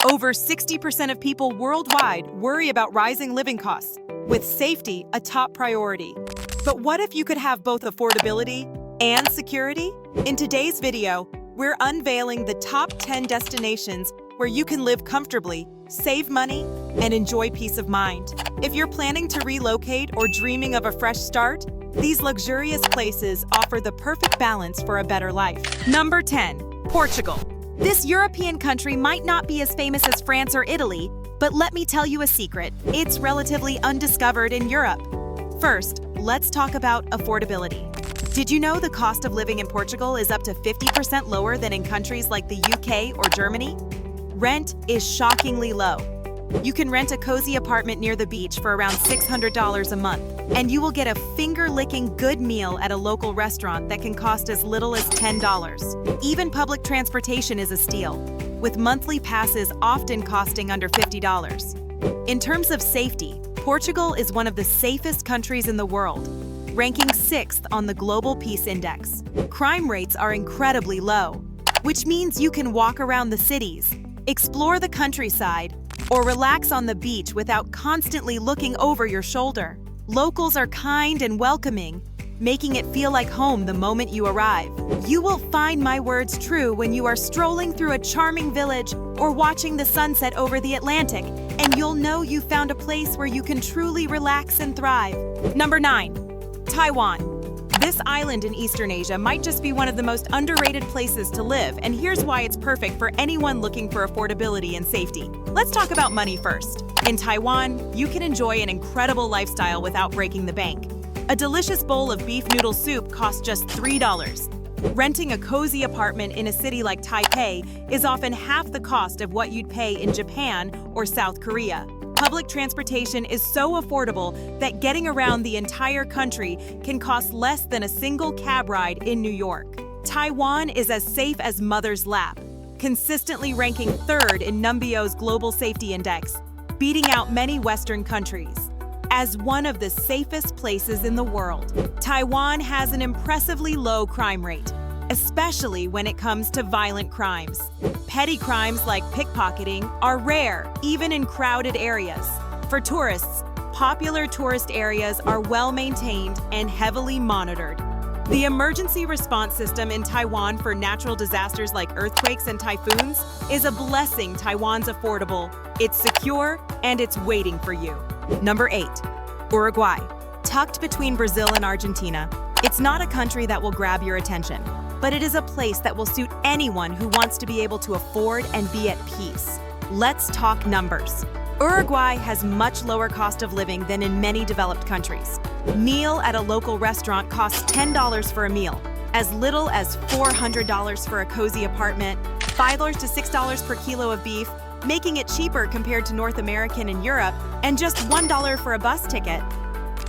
Over 60% of people worldwide worry about rising living costs, with safety a top priority. But what if you could have both affordability and security? In today's video, we're unveiling the top 10 destinations where you can live comfortably, save money, and enjoy peace of mind. If you're planning to relocate or dreaming of a fresh start, these luxurious places offer the perfect balance for a better life. Number 10. Portugal. This European country might not be as famous as France or Italy, but let me tell you a secret. It's relatively undiscovered in Europe. First, let's talk about affordability. Did you know the cost of living in Portugal is up to 50% lower than in countries like the UK or Germany? Rent is shockingly low. You can rent a cozy apartment near the beach for around $600 a month, and you will get a finger-licking good meal at a local restaurant that can cost as little as $10. Even public transportation is a steal, with monthly passes often costing under $50. In terms of safety, Portugal is one of the safest countries in the world, ranking 6th on the Global Peace Index. Crime rates are incredibly low, which means you can walk around the cities, explore the countryside, or relax on the beach without constantly looking over your shoulder. Locals are kind and welcoming, making it feel like home the moment you arrive. You will find my words true when you are strolling through a charming village or watching the sunset over the Atlantic, and you'll know you found a place where you can truly relax and thrive. Number 9. Taiwan. This island in Eastern Asia might just be one of the most underrated places to live, and here's why it's perfect for anyone looking for affordability and safety. Let's talk about money first. In Taiwan, you can enjoy an incredible lifestyle without breaking the bank. A delicious bowl of beef noodle soup costs just $3. Renting a cozy apartment in a city like Taipei is often half the cost of what you'd pay in Japan or South Korea. Public transportation is so affordable that getting around the entire country can cost less than a single cab ride in New York. Taiwan is as safe as mother's lap, consistently ranking 3rd in Numbio's Global Safety Index, beating out many Western countries. As one of the safest places in the world, Taiwan has an impressively low crime rate, especially when it comes to violent crimes. Petty crimes like pickpocketing are rare, even in crowded areas. For tourists, popular tourist areas are well maintained and heavily monitored. The emergency response system in Taiwan for natural disasters like earthquakes and typhoons is a blessing. Taiwan's affordable, it's secure, and it's waiting for you. Number 8. Uruguay. Tucked between Brazil and Argentina, it's not a country that will grab your attention, but it is a place that will suit anyone who wants to be able to afford and be at peace. Let's talk numbers. Uruguay has much lower cost of living than in many developed countries. Meal at a local restaurant costs $10 for a meal, as little as $400 for a cozy apartment, $5 to $6 per kilo of beef, making it cheaper compared to North American and Europe, and just $1 for a bus ticket.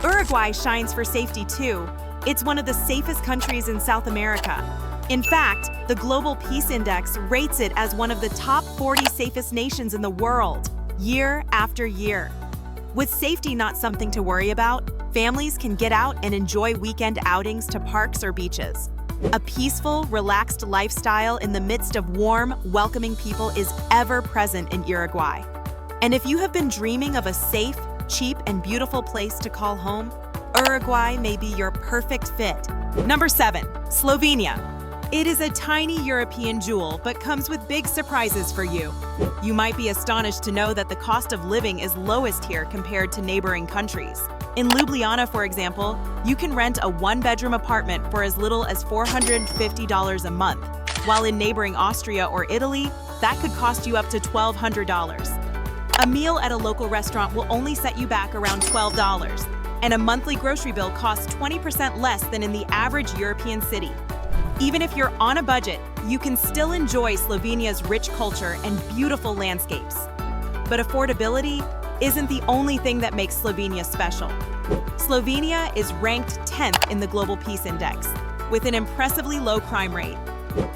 Uruguay shines for safety too. It's one of the safest countries in South America. In fact, the Global Peace Index rates it as one of the top 40 safest nations in the world, year after year. With safety not something to worry about, families can get out and enjoy weekend outings to parks or beaches. A peaceful, relaxed lifestyle in the midst of warm, welcoming people is ever present in Uruguay. And if you have been dreaming of a safe, cheap, and beautiful place to call home, Uruguay may be your perfect fit. Number 7. Slovenia. It is a tiny European jewel, but comes with big surprises for you. You might be astonished to know that the cost of living is lowest here compared to neighboring countries. In Ljubljana, for example, you can rent a one-bedroom apartment for as little as $450 a month, while in neighboring Austria or Italy, that could cost you up to $1,200. A meal at a local restaurant will only set you back around $12, and a monthly grocery bill costs 20% less than in the average European city. Even if you're on a budget, you can still enjoy Slovenia's rich culture and beautiful landscapes. But affordability isn't the only thing that makes Slovenia special. Slovenia is ranked 10th in the Global Peace Index, with an impressively low crime rate.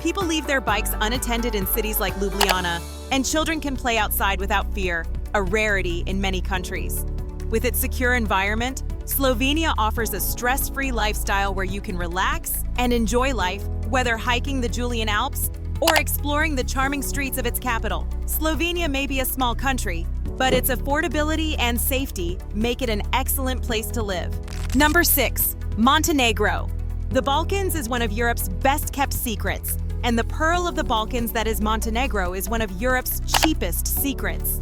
People leave their bikes unattended in cities like Ljubljana, and children can play outside without fear, a rarity in many countries. With its secure environment, Slovenia offers a stress-free lifestyle where you can relax and enjoy life, whether hiking the Julian Alps, or exploring the charming streets of its capital. Slovenia may be a small country, but its affordability and safety make it an excellent place to live. Number 6. Montenegro. The Balkans is one of Europe's best-kept secrets, and the pearl of the Balkans that is Montenegro is one of Europe's cheapest secrets.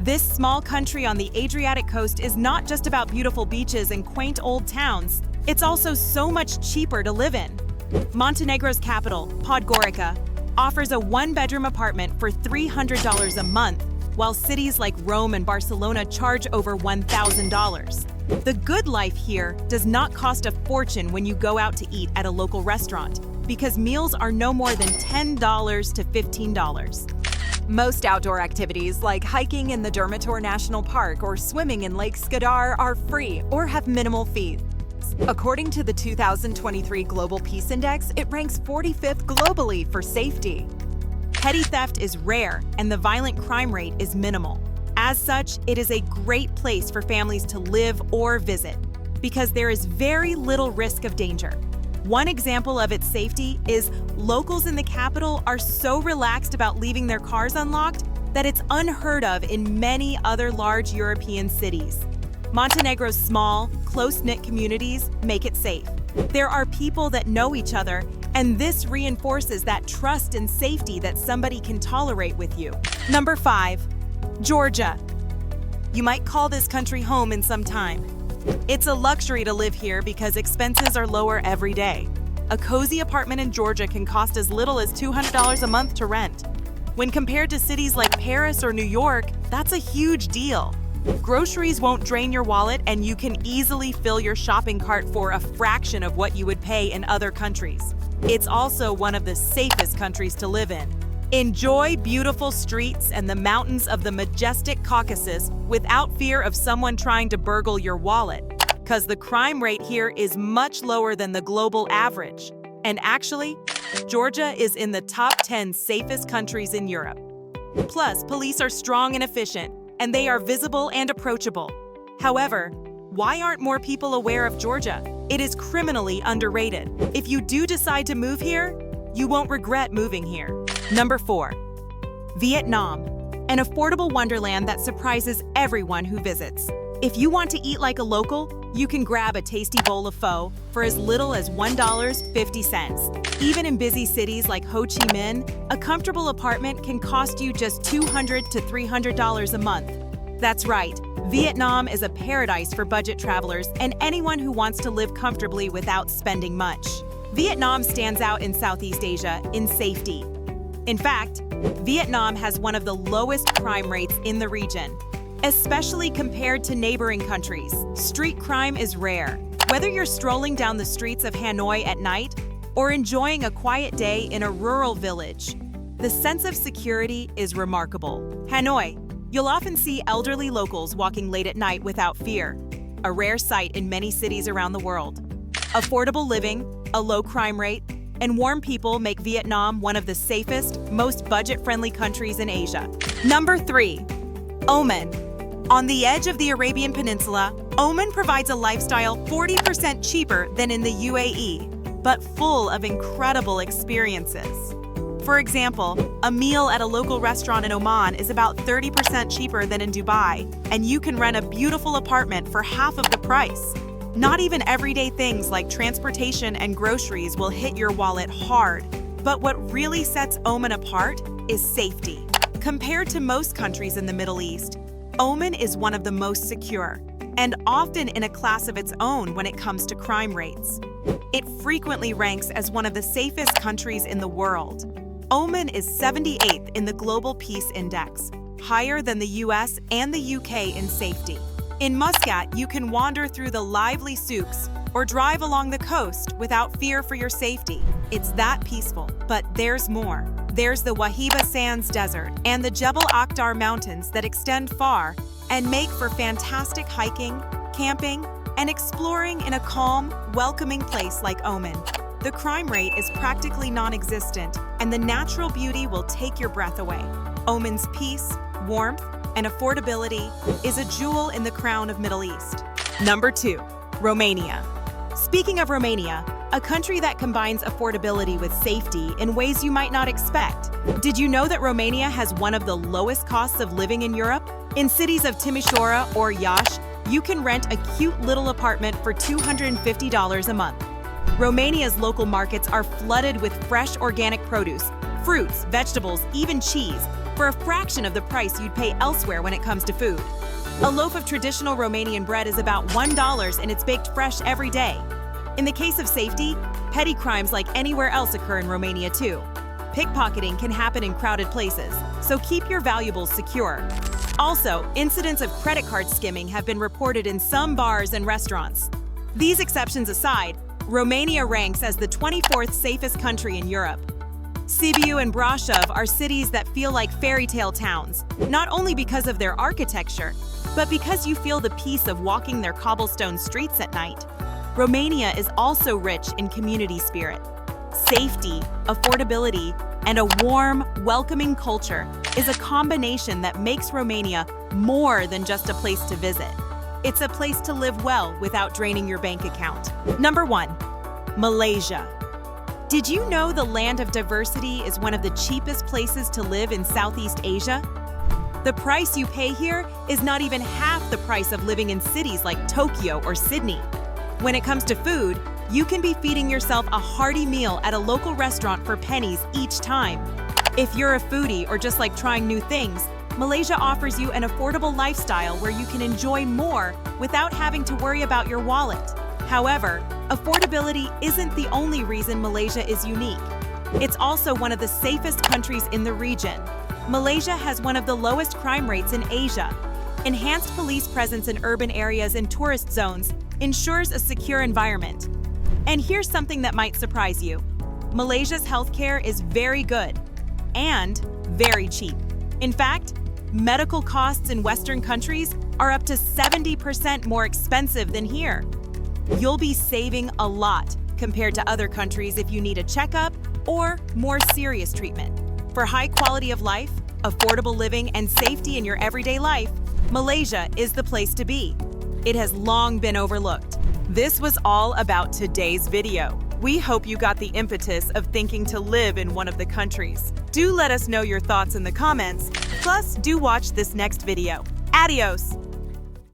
This small country on the Adriatic coast is not just about beautiful beaches and quaint old towns, it's also so much cheaper to live in. Montenegro's capital, Podgorica, offers a one-bedroom apartment for $300 a month, while cities like Rome and Barcelona charge over $1,000. The good life here does not cost a fortune when you go out to eat at a local restaurant, because meals are no more than $10 to $15. Most outdoor activities, like hiking in the Durmitor National Park or swimming in Lake Skadar, are free or have minimal fees. According to the 2023 Global Peace Index, it ranks 45th globally for safety. Petty theft is rare, and the violent crime rate is minimal. As such, it is a great place for families to live or visit, because there is very little risk of danger. One example of its safety is locals in the capital are so relaxed about leaving their cars unlocked that it's unheard of in many other large European cities. Montenegro's small, close-knit communities make it safe. There are people that know each other, and this reinforces that trust and safety that somebody can tolerate with you. Number 5. Georgia. You might call this country home in some time. It's a luxury to live here because expenses are lower every day. A cozy apartment in Georgia can cost as little as $200 a month to rent. When compared to cities like Paris or New York, that's a huge deal. Groceries won't drain your wallet, and you can easily fill your shopping cart for a fraction of what you would pay in other countries. It's also one of the safest countries to live in. Enjoy beautiful streets and the mountains of the majestic Caucasus without fear of someone trying to burgle your wallet, because the crime rate here is much lower than the global average. And actually, Georgia is in the top 10 safest countries in Europe. Plus, police are strong and efficient, and they are visible and approachable. However, why aren't more people aware of Georgia? It is criminally underrated. If you do decide to move here, you won't regret moving here. Number 4. Vietnam, an affordable wonderland that surprises everyone who visits. If you want to eat like a local, you can grab a tasty bowl of pho for as little as $1.50. Even in busy cities like Ho Chi Minh, a comfortable apartment can cost you just $200 to $300 a month. That's right, Vietnam is a paradise for budget travelers and anyone who wants to live comfortably without spending much. Vietnam stands out in Southeast Asia in safety. In fact, Vietnam has one of the lowest crime rates in the region. Especially compared to neighboring countries, street crime is rare. Whether you're strolling down the streets of Hanoi at night or enjoying a quiet day in a rural village, the sense of security is remarkable. Hanoi, you'll often see elderly locals walking late at night without fear, a rare sight in many cities around the world. Affordable living, a low crime rate, and warm people make Vietnam one of the safest, most budget-friendly countries in Asia. Number 3. Oman. On the edge of the Arabian Peninsula, Oman provides a lifestyle 40% cheaper than in the UAE, but full of incredible experiences. For example, a meal at a local restaurant in Oman is about 30% cheaper than in Dubai, and you can rent a beautiful apartment for half of the price. Not even everyday things like transportation and groceries will hit your wallet hard, but what really sets Oman apart is safety. Compared to most countries in the Middle East, Oman is one of the most secure, and often in a class of its own when it comes to crime rates. It frequently ranks as one of the safest countries in the world. Oman is 78th in the Global Peace Index, higher than the US and the UK in safety. In Muscat, you can wander through the lively souks or drive along the coast without fear for your safety. It's that peaceful, but there's more. There's the Wahiba Sands Desert and the Jebel Akhdar Mountains that extend far and make for fantastic hiking, camping, and exploring in a calm, welcoming place like Oman. The crime rate is practically non-existent, and the natural beauty will take your breath away. Oman's peace, warmth, and affordability is a jewel in the crown of Middle East. Number 2. Romania. Speaking of Romania, a country that combines affordability with safety in ways you might not expect. Did you know that Romania has one of the lowest costs of living in Europe? In cities of Timișoara or Iași, you can rent a cute little apartment for $250 a month. Romania's local markets are flooded with fresh organic produce, fruits, vegetables, even cheese, for a fraction of the price you'd pay elsewhere when it comes to food. A loaf of traditional Romanian bread is about $1 and it's baked fresh every day. In the case of safety, petty crimes like anywhere else occur in Romania too. Pickpocketing can happen in crowded places, so keep your valuables secure. Also, incidents of credit card skimming have been reported in some bars and restaurants. These exceptions aside, Romania ranks as the 24th safest country in Europe. Sibiu and Brașov are cities that feel like fairy tale towns, not only because of their architecture, but because you feel the peace of walking their cobblestone streets at night. Romania is also rich in community spirit. Safety, affordability, and a warm, welcoming culture is a combination that makes Romania more than just a place to visit. It's a place to live well without draining your bank account. Number 1. Malaysia. Did you know the land of diversity is one of the cheapest places to live in Southeast Asia? The price you pay here is not even half the price of living in cities like Tokyo or Sydney. When it comes to food, you can be feeding yourself a hearty meal at a local restaurant for pennies each time. If you're a foodie or just like trying new things, Malaysia offers you an affordable lifestyle where you can enjoy more without having to worry about your wallet. However, affordability isn't the only reason Malaysia is unique. It's also one of the safest countries in the region. Malaysia has one of the lowest crime rates in Asia. Enhanced police presence in urban areas and tourist zones ensures a secure environment. And here's something that might surprise you. Malaysia's healthcare is very good and very cheap. In fact, medical costs in Western countries are up to 70% more expensive than here. You'll be saving a lot compared to other countries if you need a checkup or more serious treatment. For high quality of life, affordable living, and safety in your everyday life, Malaysia is the place to be. It has long been overlooked. This was all about today's video. We hope you got the impetus of thinking to live in one of the countries. Do let us know your thoughts in the comments. Plus, do watch this next video. Adios!